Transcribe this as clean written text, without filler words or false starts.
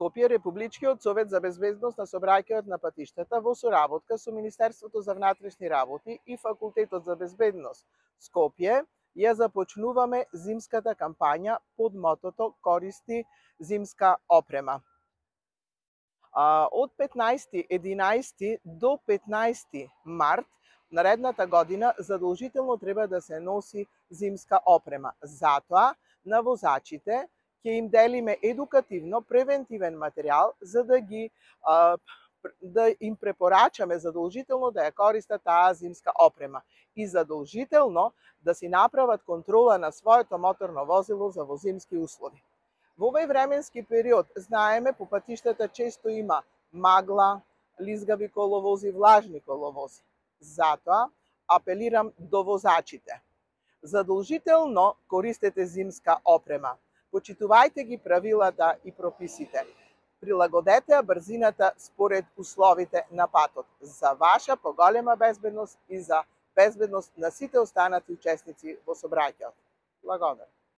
Скопје, Републичкиот совет за безбедност на сообраќајот на патиштата во соработка со Министерството за внатрешни работи и Факултетот за безбедност Скопје ја започнуваме зимската кампања под мотото "Користи зимска опрема". Од 15-11 до 15 март наредната година задолжително треба да се носи зимска опрема. Затоа на возачите ќе им делиме едукативно превентивен материјал за да им препорачаме задолжително да ја користат таа зимска опрема и задолжително да си направат контрола на своето моторно возило за во зимски услови. Во овој временски период, знаеме, по патиштата често има магла, лизгави коловози, влажни коловози. Затоа апелирам до возачите. Задолжително користете зимска опрема. Почитувајте ги правилата и прописите. Прилагодете брзината според условите на патот за ваша поголема безбедност и за безбедност на сите останати учесници во сообраќајот. Благодарам.